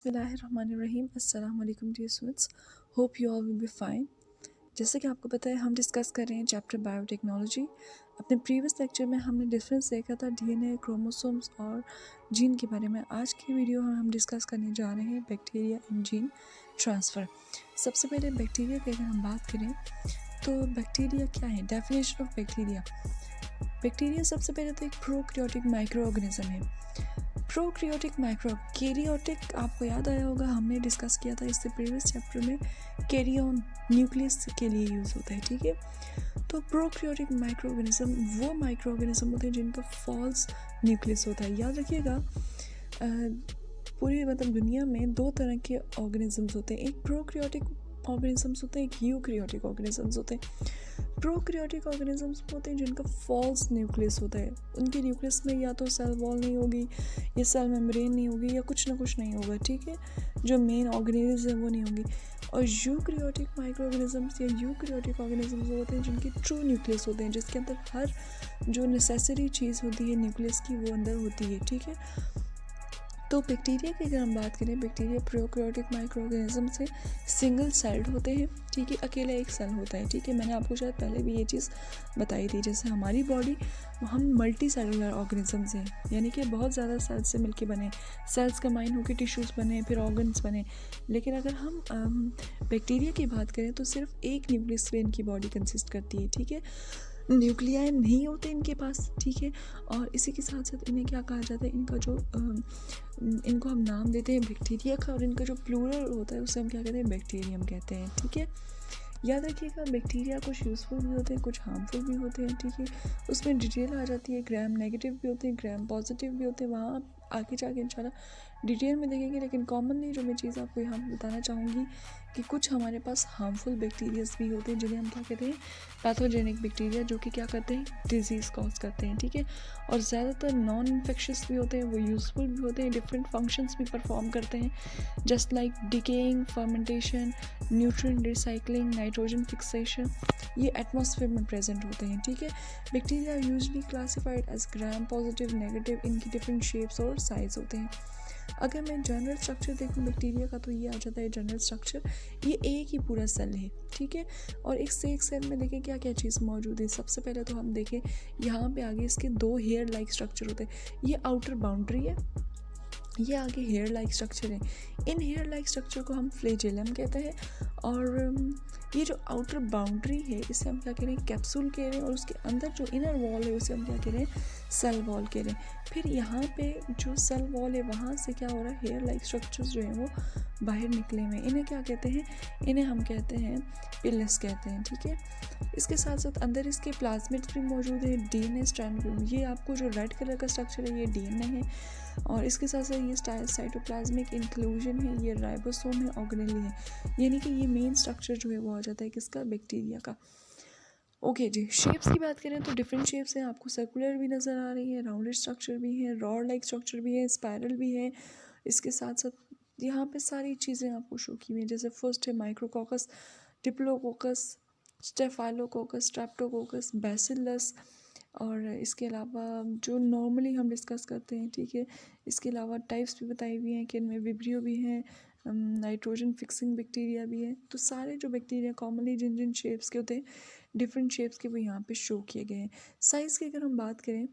बिस्मिल्लाहिर्रहमानिर्रहीम अस्सलाम वालेकुम dear students, hope you all will be fine. जैसे कि आपको पता है हम डिस्कस कर रहे हैं चैप्टर बायोटेक्नोलॉजी। अपने प्रीवियस लेक्चर में हमने डिफरेंस देखा था डीएनए, क्रोमोसोम्स और जीन के बारे में। आज की वीडियो में हम डिस्कस करने जा रहे हैं बैक्टीरिया एंड जीन ट्रांसफ़र। सबसे पहले बैक्टीरिया की अगर हम बात करें तो बैक्टीरिया क्या है, डेफिनेशन ऑफ बैक्टीरिया। बैक्टीरिया सबसे पहले तो एक प्रोकैरियोटिक माइक्रो ऑर्गेनिज्म है। प्रोकैरियोटिक माइक्रो कैरियोटिक आपको याद आया होगा, हमने डिस्कस किया था इससे प्रीवियस चैप्टर में। कैरियन न्यूक्लियस के लिए यूज़ होता है, ठीक है। तो प्रोकैरियोटिक माइक्रो ऑर्गेनिज्म वो माइक्रो ऑर्गेनिज्म होते हैं जिनका फॉल्स न्यूक्लियस होता है। याद रखिएगा, पूरी दुनिया में दो तरह के ऑर्गेनिजम्स होते हैं, एक प्रोकैरियोटिक ऑर्गेनिजम्स होते हैं, एक यूकैरियोटिक ऑर्गेनिजम्स होते हैं। प्रोकैरियोटिक ऑर्गेनिजम्स होते हैं जिनका फॉल्स न्यूक्लियस होता है। उनके न्यूक्लियस में या तो सेल वॉल नहीं होगी, या सेल मेम्ब्रेन नहीं होगी, या कुछ ना कुछ नहीं होगा, ठीक है। जो मेन ऑर्गेनिज्म है वो नहीं होगी। और यूकैरियोटिक माइक्रो ऑर्गेनिजम्स या यूकैरियोटिक ऑर्गेनिजम्स होते हैं जिनके ट्रू न्यूक्लियस होते हैं, जिसके अंदर हर जो नेसेसरी चीज़ होती है न्यूक्लियस की वो अंदर होती है, ठीक है। तो बैक्टीरिया की अगर हम बात करें, बैक्टीरिया प्रोकैरियोटिक माइक्रो ऑर्गेनिज्म से सिंगल सेल्ड होते हैं, ठीक है। अकेला एक सेल होता है, ठीक है। मैंने आपको शायद पहले भी ये चीज़ बताई थी। जैसे हमारी बॉडी, हम मल्टी सेलुलर ऑर्गेनिजम्स हैं, यानी कि बहुत ज़्यादा सेल्स से मिलके बने, सेल्स कंबाइन होकर टिश्यूज़ बने, फिर ऑर्गन्स बने। लेकिन अगर हम बैक्टीरिया की बात करें तो सिर्फ एक न्यूक्लियस से इनकी बॉडी कंसिस्ट करती है, ठीक है। न्यूक्लियाई नहीं होते इनके पास, ठीक है। और इसी के साथ साथ इन्हें क्या कहा जाता है, इनका जो इनको हम नाम देते हैं बैक्टीरिया का, और इनका जो प्लूरल होता है उसे हम क्या कहते हैं, बैक्टीरियम कहते हैं, ठीक है। याद रखिएगा, बैक्टीरिया कुछ यूज़फुल भी होते हैं, कुछ हार्मफुल भी होते हैं, ठीक है। उसमें डिटेल आ जाती है, ग्राम नेगेटिव भी होते हैं, ग्राम पॉजिटिव भी होते हैं, वहाँ आगे जाके इंशाल्लाह डिटेल में देखेंगे। लेकिन कॉमनली जो मैं चीज़ आपको यहाँ बताना चाहूँगी कि कुछ हमारे पास हार्मफुल बैक्टीरियाज भी होते हैं जिन्हें हम क्या कहते हैं, पैथोजेनिक बैक्टीरिया, जो कि क्या करते हैं, डिजीज़ कॉज करते हैं, ठीक है। और ज़्यादातर नॉन इन्फेक्शियस भी होते हैं, वो यूज़फुल भी होते हैं, डिफरेंट फंक्शंस भी परफॉर्म करते हैं, just like decaying, fermentation, nutrient recycling, nitrogen fixation. ये एटमॉस्फेयर में प्रेजेंट होते हैं, ठीक है। Bacteria usually classified as gram positive, negative, इनकी डिफरेंट शेप्स और साइज होते हैं। अगर मैं जनरल स्ट्रक्चर देखूँ बैक्टीरिया का तो ये आ जाता है जनरल स्ट्रक्चर, ये एक ही पूरा सेल है, ठीक है। और एक से एक सेल में देखें क्या क्या चीज़ मौजूद है। सबसे पहले तो हम देखें यहाँ पे आगे इसके दो हेयर लाइक स्ट्रक्चर होते हैं। ये आउटर बाउंड्री है, ये आगे हेयर लाइक स्ट्रक्चर है। इन हेयर लाइक स्ट्रक्चर को हम फ्लैजेलम कहते हैं। और ये जो आउटर बाउंड्री है इसे हम क्या कह रहे हैं, कैप्सूल कह रहे हैं। और उसके अंदर जो इनर वॉल है उसे हम क्या कह रहे हैं, सेल वॉल कह रहे हैं। फिर यहाँ पे जो सेल वॉल है वहाँ से क्या हो रहा है, हेयर लाइक स्ट्रक्चर्स जो हैं वो बाहर निकले हुए हैं। इन्हें क्या कहते हैं, इन्हें हम कहते हैं पिलस कहते हैं, ठीक है। इसके साथ साथ अंदर इसके प्लाज्मिड्स भी मौजूद है, डीएनए स्ट्रैंड। ये आपको जो रेड कलर का स्ट्रक्चर है ये डीएनए है। और इसके साथ साथ ये साइटोप्लाज्मिक इंक्लूजन है, ये राइबोसोम है, ऑर्गेनेली है। यानी कि ये मेन स्ट्रक्चर जो है वो आ जाता है किसका, बैक्टीरिया का। ओके जी, शेप्स की बात करें तो डिफरेंट शेप्स हैं। आपको सर्कुलर भी नज़र आ रही है, राउंडेड स्ट्रक्चर भी है, रॉड लाइक स्ट्रक्चर भी है, स्पायरल भी है। इसके साथ साथ यहाँ पे सारी चीज़ें आपको शो की हुई हैं। जैसे फर्स्ट है micrococcus, diplococcus, staphylococcus, Streptococcus, bacillus. और इसके अलावा जो नॉर्मली हम डिस्कस करते हैं, ठीक है। इसके अलावा टाइप्स भी बताई हुई हैं कि इनमें विब्रियो भी हैं, नाइट्रोजन फिक्सिंग बैक्टीरिया भी है। तो सारे जो बैक्टीरिया कॉमनली जिन जिन शेप्स के होते हैं, डिफरेंट शेप्स के वो यहाँ पे शो किए गए हैं। साइज़ की अगर हम बात करें,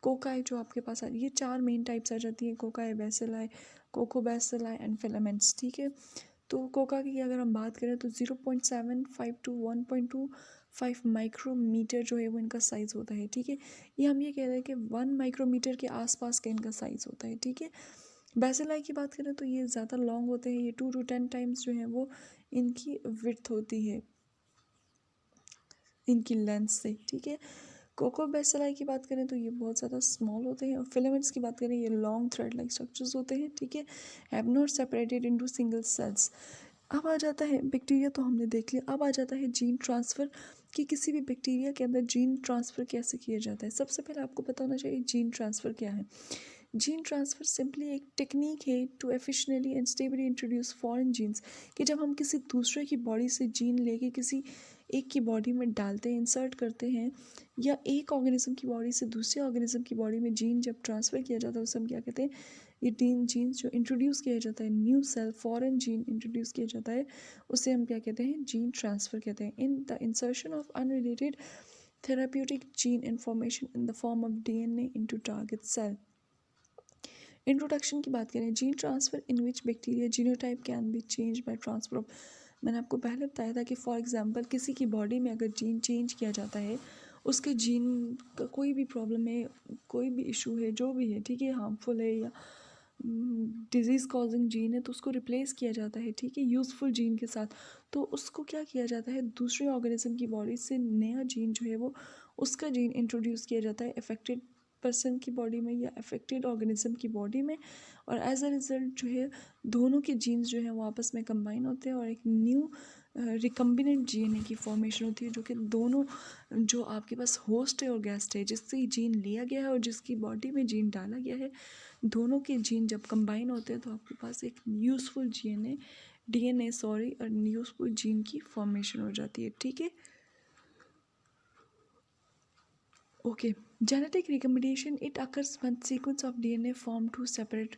कोकाई जो आपके पास आ, ये चार मेन टाइप्स आ जाती हैं, कोकाई, बैसिलाई, कोकोबैसिलाई एंड फिलामेंट्स, ठीक है। तो कोका की अगर हम बात करें तो 0.75 टू 1.25 माइक्रोमीटर जो है वो इनका साइज़ होता है, ठीक है। ये हम ये कह रहे हैं कि 1 माइक्रोमीटर के आसपास का इनका साइज़ होता है, ठीक है। बैसिलाई की बात करें तो ये ज़्यादा लॉन्ग होते हैं, ये 2 to 10 टाइम्स जो है वो इनकी विड्थ होती है इनकी लेंथ से, ठीक है। कोकोबैसिलाई की बात करें तो ये बहुत ज़्यादा स्मॉल होते हैं। और फिलामेंट्स की बात करें, ये लॉन्ग थ्रेड लाइक स्ट्रक्चर्स होते हैं, ठीक है। Have not separated into single cells. अब आ जाता है बैक्टीरिया, तो हमने देख लिया। अब आ जाता है जीन ट्रांसफ़र, कि किसी भी बैक्टीरिया के अंदर जीन ट्रांसफ़र कैसे किया जाता है। सबसे पहले आपको पता होना चाहिए जीन ट्रांसफ़र क्या है। जीन ट्रांसफ़र सिंपली एक टेक्निक है to efficiently and stably introduce foreign genes, कि जब हम किसी दूसरे की बॉडी से जीन लेके किसी एक की बॉडी में डालते हैं, इंसर्ट करते हैं, या एक ऑर्गेनिज्म की बॉडी से दूसरे ऑर्गेनिज्म की बॉडी में जीन जब ट्रांसफ़र किया जाता है उसे हम क्या कहते हैं, ये जीन्स जो इंट्रोड्यूस किया जाता है, new cell foreign gene introduce किया जाता है, उसे हम क्या कहते हैं, जीन ट्रांसफ़र कहते हैं। In the insertion of unrelated therapeutic gene information in the form of DNA into target cell. Introduction की बात करें, gene transfer in which bacteria genotype can be change by transfer of, मैंने आपको पहले बताया था कि फॉर एग्जांपल किसी की बॉडी में अगर जीन चेंज किया जाता है, उसके जीन का कोई भी प्रॉब्लम है, कोई भी इशू है, जो भी है, ठीक है, हार्मफुल है या डिजीज़ कॉजिंग जीन है, तो उसको रिप्लेस किया जाता है, ठीक है, यूज़फुल जीन के साथ। तो उसको क्या किया जाता है, दूसरे ऑर्गेनिज्म की बॉडी से नया जीन जो है वो उसका जीन इंट्रोड्यूस किया जाता है अफेक्टेड पर्सन की बॉडी में या अफेक्टेड ऑर्गेनिज्म की बॉडी में, और एज अ रिज़ल्ट जो है दोनों के जीन्स जो हैं वो आपस में कंबाइन होते हैं और एक न्यू रिकम्बिनेंट डीएनए की फॉर्मेशन होती है, जो कि दोनों जो आपके पास होस्ट है और गेस्ट है, जिससे जीन लिया गया है और जिसकी बॉडी में जीन डाला गया है, दोनों के जीन जब कंबाइन होते हैं तो आपके पास एक यूज़फुल डीएनए और यूज़फुल जीन की फॉर्मेशन हो जाती है, ठीक है। Okay, genetic recombination, it occurs when sequence of DNA formed two separate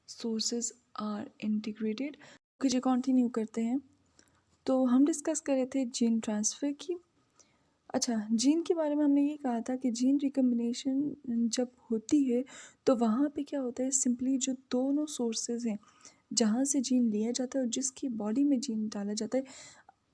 sources are integrated. Okay, जी कंटिन्यू करते हैं। तो हम डिस्कस कर रहे थे जीन ट्रांसफ़र की। अच्छा, जीन के बारे में हमने ये कहा था कि जीन रिकम्बिनेशन जब होती है तो वहाँ पे क्या होता है, सिंपली जो दोनों सोर्सेज हैं जहाँ से जीन लिया जाता है और जिसकी बॉडी में जीन डाला जाता है,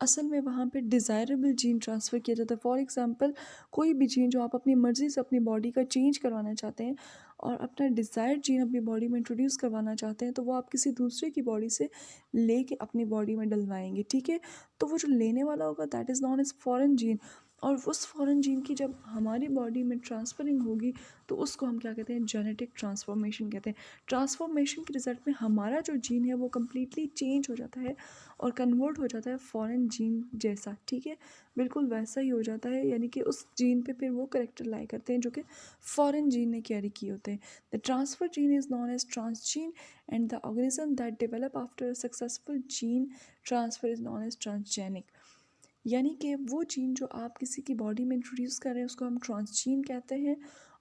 असल में वहाँ पे डिज़ायरेबल जीन ट्रांसफ़र किया जाता है। फॉर एग्ज़ाम्पल कोई भी जीन जो आप अपनी मर्ज़ी से अपनी बॉडी का चेंज करवाना चाहते हैं और अपना डिज़ायर्ड जीन अपनी बॉडी में इंट्रोड्यूस करवाना चाहते हैं, तो वो आप किसी दूसरे की बॉडी से लेके अपनी बॉडी में डलवाएँगे, ठीक है? तो वो जो लेने वाला होगा that is non as foreign gene, और उस फॉरेन जीन की जब हमारी बॉडी में ट्रांसफरिंग होगी तो उसको हम क्या कहते हैं, जेनेटिक ट्रांसफॉर्मेशन कहते हैं। ट्रांसफॉर्मेशन के रिज़ल्ट में हमारा जो जीन है वो कम्प्लीटली चेंज हो जाता है और कन्वर्ट हो जाता है फॉरेन जीन जैसा, ठीक है, बिल्कुल वैसा ही हो जाता है, यानी कि उस जीन पे फिर वो करेक्टर लाई करते हैं जो कि फॉरेन जीन ने कैरी किए होते हैं। The transfer gene is known as transgene and the organism that develop after successful gene transfer is known as transgenic, यानी कि वो जीन जो आप किसी की बॉडी में इंट्रोड्यूस कर रहे हैं उसको हम ट्रांसजीन कहते हैं,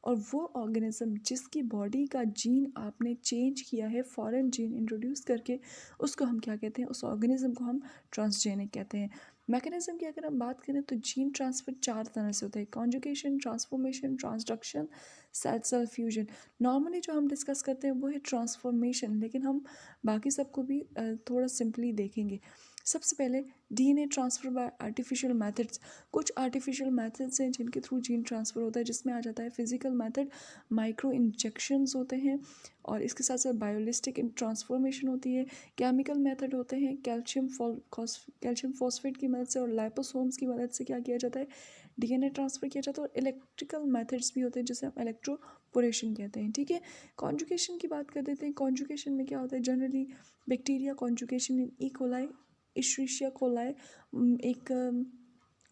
और वो ऑर्गेनिज्म जिसकी बॉडी का जीन आपने चेंज किया है फॉरेन जीन इंट्रोड्यूस करके, उसको हम क्या कहते हैं, उस ऑर्गेनिज्म को हम ट्रांसजेनिक कहते हैं। मैकेनिज्म की अगर हम बात करें तो जीन ट्रांसफ़र 4 तरह से होता है, conjugation, transformation, transduction, cell cell fusion. Normally जो हम डिस्कस करते हैं वो है ट्रांसफॉर्मेशन, लेकिन हम बाकी सबको भी थोड़ा सिंपली देखेंगे। सबसे पहले DNA transfer bye artificial methods. कुछ आर्टिफिशियल मेथड्स हैं जिनके थ्रू जीन ट्रांसफ़र होता है, जिसमें आ जाता है फिजिकल मेथड, माइक्रो इंजेक्शंस होते हैं, और इसके साथ साथ बायोलिस्टिक ट्रांसफॉर्मेशन होती है, केमिकल मेथड होते हैं, कैल्शियम फॉस्फेट की मदद से और लाइपोसोम्स की मदद से क्या किया जाता है, डीएनए ट्रांसफ़र किया जाता है, और इलेक्ट्रिकल मेथड्स भी होते हैं जिसे हम इलेक्ट्रोपोरेशन कहते हैं, ठीक है। कॉन्जुगेशन की बात कर देते हैं। कॉन्जुगेशन में क्या होता है, generally bacteria conjugation in E coli, Escherichia coli एक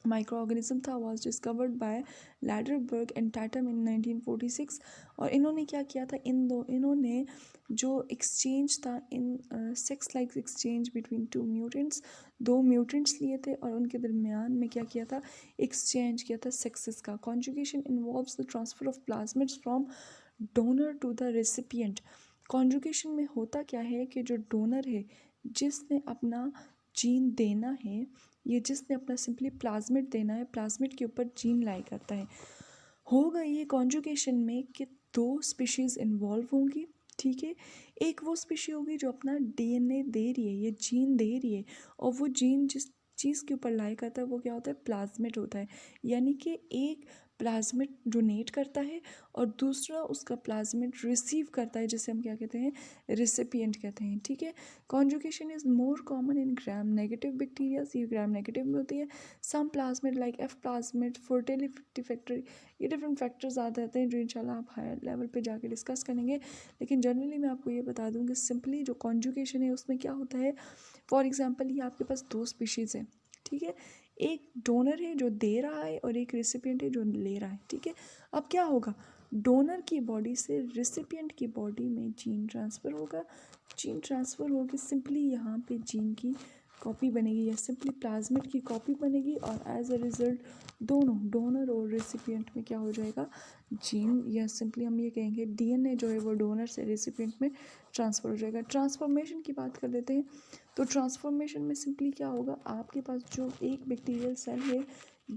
माइक्रो ऑर्गेनिज्म था, was discovered by Lederberg and Tatum in 1946, और इन्होंने क्या किया था, इन्होंने जो एक्सचेंज था इन sex like exchange between two mutants, दो म्यूटेंट्स लिए थे और उनके दरमियान में क्या किया था, एक्सचेंज किया था सेक्सेस का। Conjugation involves the transfer of plasmids from donor to the recipient. Conjugation में होता क्या है कि जो डोनर है, जिसने अपना जीन देना है, ये जिसने अपना सिंपली प्लाज्मिड देना है, प्लाज्मिड के ऊपर जीन लाई करता है, होगा ये कॉन्जुगेशन में कि दो स्पीशीज़ इन्वॉल्व होंगी, ठीक है। एक वो स्पीशी होगी जो अपना डीएनए दे रही है, ये जीन दे रही है, और वो जीन जिस चीज़ के ऊपर लाई करता है वो क्या होता है, प्लाज्मिड होता है, यानी कि एक प्लाज्मिड डोनेट करता है और दूसरा उसका प्लाज्मिड रिसीव करता है, जिसे हम क्या कहते हैं, रेसिपिएंट कहते हैं, ठीक है। Conjugation is more common in gram negative bacterias, ये ग्राम नेगेटिव में होती है। Some plasmid like F plasmid, fertility factor, ये डिफरेंट फैक्टर्स आ जाते हैं जो इंशाल्लाह आप हायर लेवल पे जाके डिस्कस करेंगे, लेकिन जनरली मैं आपको ये बता दूँ कि सिंपली जो कॉन्जुगेशन है उसमें क्या होता है, फॉर एग्जांपल ये आपके पास दो स्पीशीज़ हैं, ठीक है, एक डोनर है जो दे रहा है और एक रेसिपिएंट है जो ले रहा है, ठीक है। अब क्या होगा, डोनर की बॉडी से रेसिपिएंट की बॉडी में जीन ट्रांसफ़र होगा, जीन ट्रांसफ़र होगी, सिंपली यहाँ पे जीन की कॉपी बनेगी या सिंपली प्लाज्मिड की कॉपी बनेगी, और एज अ रिज़ल्ट दोनों डोनर और रेसिपिएंट में क्या हो जाएगा, जीन, या सिंपली हम ये कहेंगे डीएनए जो है वो डोनर से रेसिपिएंट में ट्रांसफ़र हो जाएगा। ट्रांसफॉर्मेशन की बात कर लेते हैं। तो ट्रांसफॉर्मेशन में सिंपली क्या होगा, आपके पास जो एक बैक्टीरियल सेल है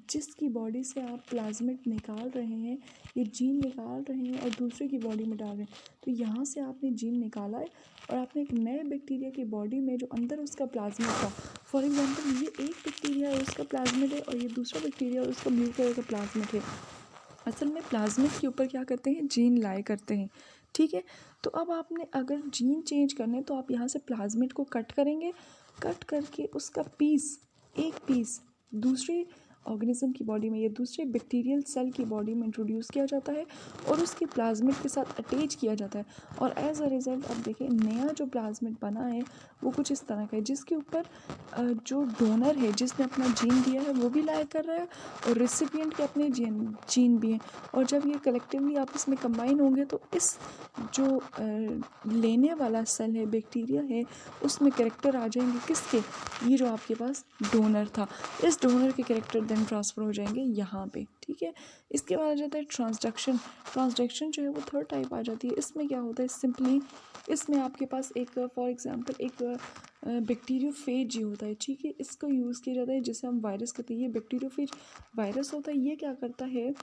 जिसकी बॉडी से आप प्लाज्मिड निकाल रहे हैं, ये जीन निकाल रहे हैं और दूसरे की बॉडी में डाल रहे हैं, तो यहाँ से आपने जीन निकाला है और आपने एक नए बैक्टीरिया की बॉडी में जो अंदर उसका प्लाज्मिड था, फॉर एग्जांपल ये एक बैक्टीरिया है उसका प्लाज्मिड है और ये दूसरा बैक्टीरिया और उसका ब्लू कलर का प्लाज्मिड है। असल में प्लाज्मिड के ऊपर क्या करते हैं, जीन लाए करते हैं, ठीक है। तो अब आपने अगर जीन चेंज करने तो आप यहाँ से प्लाज्मिड को कट करेंगे, कट करके उसका पीस, एक पीस दूसरे ऑर्गेनिज्म की बॉडी में या दूसरे बैक्टीरियल सेल की बॉडी में इंट्रोड्यूस किया जाता है और उसके प्लाज्मिड के साथ अटैच किया जाता है और एज अ रिज़ल्ट अब देखिए नया जो प्लाज्मिड बना है वो कुछ इस तरह का है, जिसके ऊपर जो डोनर है जिसने अपना जीन दिया है वो भी लाया कर रहा है और रेसिपिएंट के अपने जीन भी हैं, और जब ये कलेक्टिवली आपस में कंबाइन होंगे तो इस जो लेने वाला सेल है, बैक्टीरिया है, उसमें कैरेक्टर आ जाएंगे किसके, ये जो आपके पास डोनर था, इस डोनर के कैरेक्टर देन ट्रांसफ़र हो जाएंगे यहाँ पे, ठीक है। इसके बाद आ जाता है ट्रांसडक्शन। ट्रांसडक्शन जो है वो थर्ड टाइप आ जाती है। इसमें क्या होता है, सिंपली इसमें आपके पास एक फॉर एग्जांपल एक बैक्टीरियोफेज ही होता है, ठीक है। इसको यूज़ किया जाता है जिसे हम वायरस कहते हैं। ये बैक्टीरियोफेज वायरस होता है। ये क्या करता है,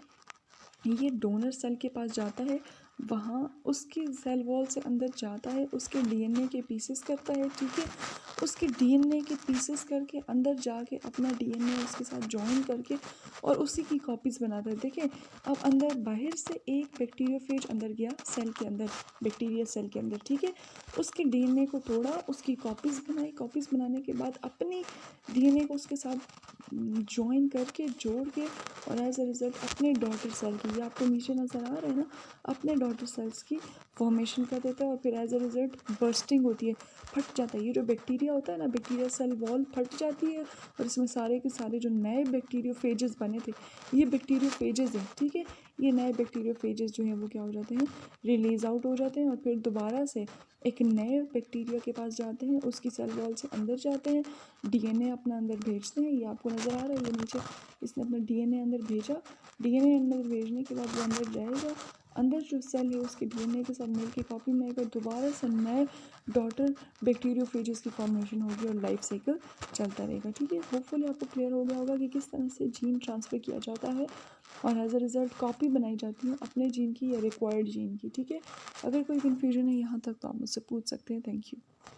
ये डोनर सेल के पास जाता है, वहाँ उसकी सेल वॉल से अंदर जाता है, उसके डीएनए के पीसेस करता है, ठीक है। उसके डीएनए के पीसेस करके अंदर जाके अपना डीएनए उसके साथ जॉइन करके और उसी की कॉपीज़ बनाता है। देखिए अब अंदर बाहर से एक बैक्टीरियोफेज अंदर गया सेल के अंदर, बैक्टीरिया सेल के अंदर, ठीक है। उसके डीएनए को तोड़ा, उसकी कॉपीज़ बनाई, कॉपीज़ बनाने के बाद अपनी डीएनए को उसके साथ जॉइन करके जोड़ के और एज अ रिज़ल्ट अपने डॉटर सेल की, ये आपको नीचे नज़र आ रहा है ना, अपने डॉटर सेल्स की फॉर्मेशन कर देता है और फिर एज अ रिज़ल्ट बर्स्टिंग होती है, फट जाता है। ये जो बैक्टीरिया होता है ना, बैक्टीरिया सेल वॉल फट जाती है और इसमें सारे के सारे जो नए बैक्टीरियोफेजेस बने थे, ये बैक्टीरियोफेजेस हैं, ठीक है। ये नए बैक्टीरियोफेजेस जो हैं वो क्या हो जाते हैं, रिलीज़ आउट हो जाते हैं और फिर दोबारा से एक नए बैक्टीरिया के पास जाते हैं, उसकी सेल वॉल से अंदर जाते हैं, डीएनए अपना अंदर भेजते हैं। ये आपको नज़र आ रहा है, ये नीचे इसने अपना डीएनए अंदर भेजा, डीएनए अंदर भेजने के बाद वो अंदर जाएगा, अंदर जो सेल है उसके डीएनए के साथ मिलकर कॉपी बनाएगा, दोबारा से नए डॉटर बैक्टीरियोफेजेस की फॉर्मेशन होगी और लाइफ साइकिल चलता रहेगा, ठीक है। होपफुली आपको क्लियर हो गया होगा कि किस तरह से जीन ट्रांसफ़र किया जाता है और एज अ रिज़ल्ट कॉपी बनाई जाती है अपने जीन की या रिक्वायर्ड जीन की, ठीक है। अगर कोई कन्फ्यूजन है यहाँ तक तो आप मुझसे पूछ सकते हैं। Thank you.